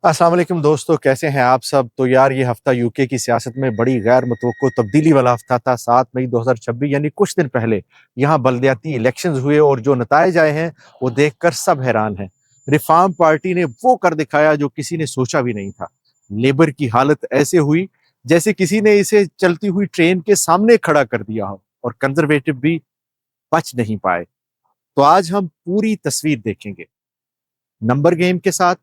अस्सलाम वालेकुम दोस्तों, कैसे हैं आप सब। तो यार ये हफ्ता यूके की सियासत में बड़ी गैर मुतवक्को तब्दीली वाला हफ्ता था। 7 मई 2026 यानी कुछ दिन पहले यहाँ बल्दियाती इलेक्शंस हुए और जो नताइज आए हैं वो देखकर सब हैरान हैं। रिफॉर्म पार्टी ने वो कर दिखाया जो किसी ने सोचा भी नहीं था। लेबर की हालत ऐसे हुई जैसे किसी ने इसे चलती हुई ट्रेन के सामने खड़ा कर दिया हो, और कंजर्वेटिव भी बच नहीं पाए। तो आज हम पूरी तस्वीर देखेंगे, नंबर गेम के साथ,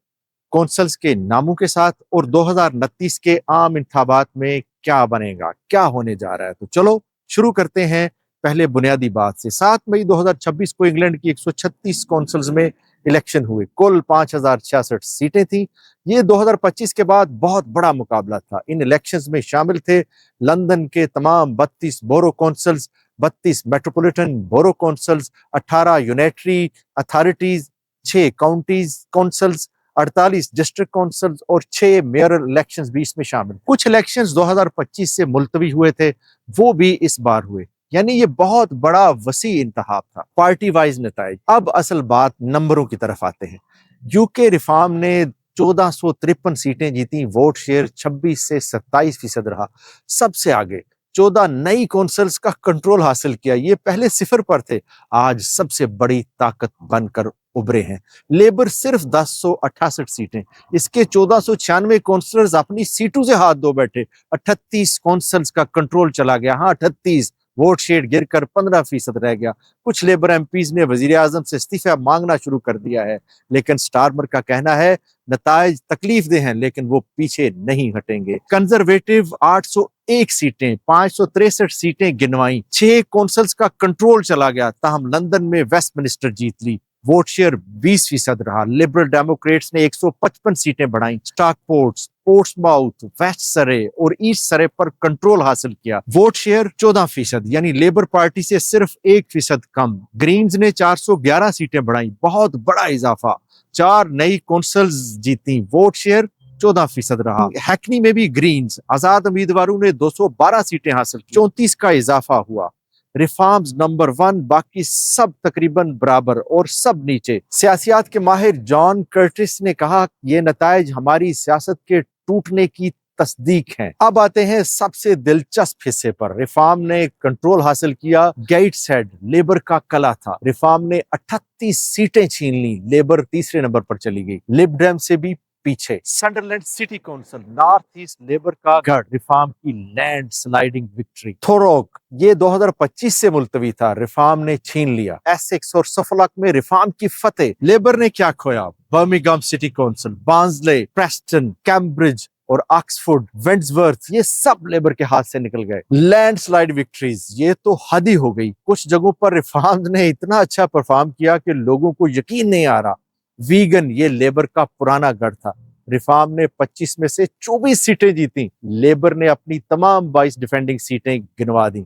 कौंसल्स के नामों के साथ, और 2029 के आम इंतखाबात में क्या बनेगा, क्या होने जा रहा है। तो चलो शुरू करते हैं पहले बुनियादी बात से। 7 मई 2026 को इंग्लैंड की 136 कौंसल्स में इलेक्शन हुए। कुल 5066 सीटें थी। ये 2025 के बाद बहुत बड़ा मुकाबला था। इन इलेक्शंस में शामिल थे लंदन के तमाम 32 borough councils, 32 metropolitan borough councils, 18 unitary authorities, 6 counties councils, 48 district council और 6 मेयरल इलेक्शंस भी इसमें शामिल। कुछ इलेक्शंस 2025 से मुलतवी हुए थे, वो भी इस बार हुए। यानी ये बहुत बड़ा वसी इंतखाब था, पार्टी वाइज नताइज। अब असल बात नंबरों की तरफ आते हैं। यूके रिफॉर्म ने 1453 सीटें जीती। वोट शेयर 26 से 27% रहा, सबसे आगे। 14 नई कौंसल्स का कंट्रोल हासिल किया। ये पहले सिफर पर थे, आज सबसे बड़ी ताकत बनकर उभरे हैं। लेबर सिर्फ 1068 सीटें, इसके 1496 काउंसलर्स अपनी सीटों से हाथ धो बैठे। 38 काउंसल्स का कंट्रोल चला गया। हाँ, 38। वोट शेयर गिरकर 15% रह गया। कुछ लेबर एमपीज ने वजीर आजम से इस्तीफा मांगना शुरू कर दिया है, लेकिन स्टारमर का कहना है नताइज तकलीफ दे हैं लेकिन वो पीछे नहीं हटेंगे। कंजर्वेटिव 801 सीटें, 563 सीटें गिनवाई। 6 कौंसल्स का कंट्रोल चला गया। ताहम लंदन में वेस्टमिनिस्टर जीत ली। वोट शेयर 20% रहा। लिबरल डेमोक्रेट्स ने 155 सीटें बढ़ाई। स्टॉकपोर्ट, पोर्ट्समाउथ, वेस्ट सरे और ईस्ट सरे पर कंट्रोल हासिल किया। वोट शेयर 14%, यानी लेबर पार्टी से सिर्फ 1% कम। ग्रीन्स ने 411 सीटें बढ़ाई, बहुत बड़ा इजाफा। 4 नई कौंसल्स जीती। वोट शेयर 14% रहा। हैकनी में भी ग्रीन्स, आजाद उम्मीदवारों ने 212 सीटें हासिल की, 34 का इजाफा हुआ। रिफॉर्म्स नंबर 1, बाकी सब तकरीबन बराबर और सब नीचे। सियासियात के माहिर जॉन कर्टिस ने कहा ये नताइज हमारी सियासत के टूटने की तस्दीक हैं। अब आते हैं सबसे दिलचस्प हिस्से पर। रिफॉर्म ने कंट्रोल हासिल किया। गेट्सहेड लेबर का कला था। रिफॉर्म ने 38 सीटें छीन ली। लेबर तीसरे नंबर पर चली गई, लिब डेम से भी पीछे। Sunderland city council, north east Labour का गढ़, रिफॉर्म की लैंड स्लाइडिंग विक्ट्री। थोरोक ये 2025 से मुलतवी था, रिफॉर्म ने छीन लिया। एसेक्स और सफोल्क में रिफॉर्म की फतेह। लेबर ने क्या खोया? Birmingham city council, Barnsley, Preston, Cambridge और ऑक्सफोर्ड, वेंट्सवर्थ, ये सब लेबर के हाथ से निकल गए। लैंडस्लाइड विक्ट्रीज, ये तो हद ही हो गई। कुछ जगहों पर रिफॉर्म ने इतना अच्छा परफॉर्म किया कि लोगों को यकीन नहीं आ रहा। वीगन ये लेबर का पुराना गढ़ था। रिफॉर्म ने 25 में से 24 सीटें जीती। लेबर ने अपनी तमाम 22 डिफेंडिंग सीटें गिनवा दी,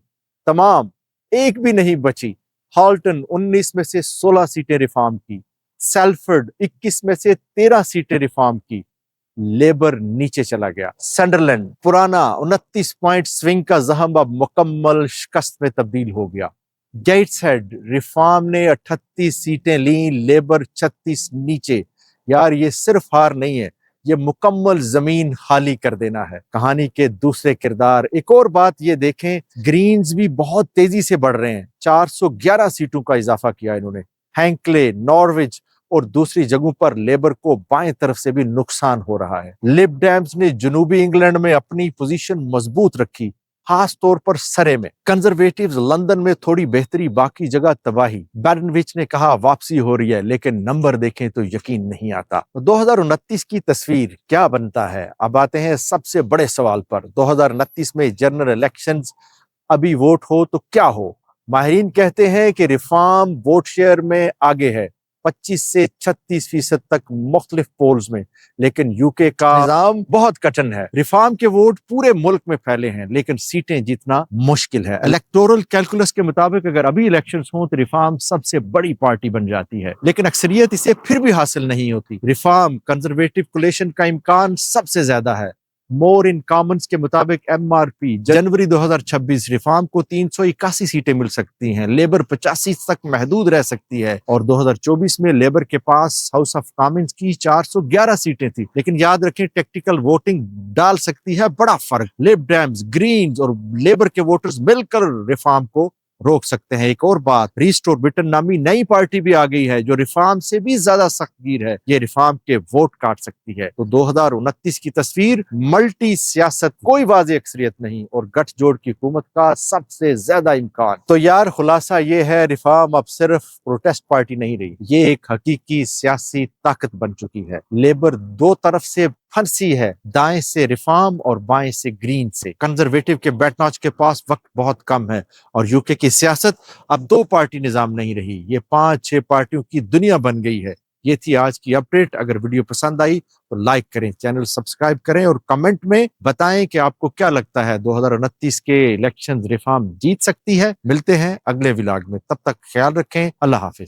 तमाम, एक भी नहीं बची। हॉल्टन 19 में से 16 सीटें रिफॉर्म की। सेल्फर्ड 21 में से 13 सीटें रिफॉर्म की। लेबर नीचे चला गया। सनडरलैंड पुराना 29 पॉइंट स्विंग का जहम अब मुकम्मल शिकस्त में तब्दील हो गया। गेट्सहेड रिफॉर्म ने 38 सीटें ली, लेबर 36 नीचे। यार ये सिर्फ हार नहीं है, ये मुकम्मल जमीन खाली कर देना है। कहानी के दूसरे किरदार। एक और बात ये देखें, ग्रीन्स भी बहुत तेजी से बढ़ रहे हैं। 411 सीटों का इजाफा किया इन्होंने। हैंकले, नॉर्विच और दूसरी जगहों पर लेबर को बाएं तरफ से भी नुकसान हो रहा है। लिब डेम्स ने जनूबी इंग्लैंड में अपनी पोजीशन मजबूत रखी, खास तौर पर सरे में। कंजर्वेटिव्स लंदन में थोड़ी बेहतरी, बाकी जगह तबाही। बैरनविच ने कहा वापसी हो रही है, लेकिन नंबर देखें तो यकीन नहीं आता। 2029 की तस्वीर क्या बनता है? अब आते हैं सबसे बड़े सवाल पर। 2029 में जनरल इलेक्शंस, अभी वोट हो तो क्या हो? माहिरीन कहते हैं कि रिफॉर्म वोट शेयर में आगे है, 25 से 36% तक मुख्तलिफ पोल्स में, लेकिन यूके का निजाम बहुत कठिन है। रिफॉर्म के वोट पूरे मुल्क में फैले हैं, लेकिन सीटें जीतना मुश्किल है। इलेक्टोरल कैलकुलस के मुताबिक अगर अभी इलेक्शंस हों तो रिफॉर्म सबसे बड़ी पार्टी बन जाती है, लेकिन अक्सरियत इसे फिर भी हासिल नहीं होती। रिफॉर्म कंजर्वेटिव कोलिशन का इम्कान सबसे ज्यादा है। मोर इन कॉमन्स के मुताबिक MRP जनवरी 2026 रिफॉर्म को 381 सीटें मिल सकती हैं, लेबर 85 तक महदूद रह सकती है, और 2024 में लेबर के पास हाउस ऑफ कॉमन्स की 411 सीटें थी। लेकिन याद रखें, टेक्निकल वोटिंग डाल सकती है बड़ा फर्क। लिब डेम्स, ग्रीन्स और लेबर के वोटर्स मिलकर रिफॉर्म को रोक सकते हैं। एक और बात, रिस्टोर ब्रिटेन नामी नई पार्टी भी आ गई है जो रिफॉर्म से भी ज्यादा सख्तगीर है। ये रिफॉर्म के वोट काट सकती है। तो 2029 की तस्वीर मल्टी सियासत, कोई वाज़ेह अक्सरियत नहीं और गठजोड़ की हुकूमत का सबसे ज्यादा इम्कान। तो यार खुलासा ये है, रिफॉर्म अब सिर्फ प्रोटेस्ट पार्टी नहीं रही, ये एक हकीकी सियासी ताकत बन चुकी है। लेबर दो तरफ से फंसी है, दाएं से रिफॉर्म और बाएं से ग्रीन से। कंजर्वेटिव के बैटनॉच के पास वक्त बहुत कम है और यूके की सियासत अब दो पार्टी निजाम नहीं रही, ये 5-6 पार्टियों की दुनिया बन गई है। ये थी आज की अपडेट। अगर वीडियो पसंद आई तो लाइक करें, चैनल सब्सक्राइब करें और कमेंट में बताएं कि आपको क्या लगता है 2029 के इलेक्शन रिफॉर्म जीत सकती है। मिलते हैं अगले व्लॉग में, तब तक ख्याल रखें। अल्लाह हाफिज।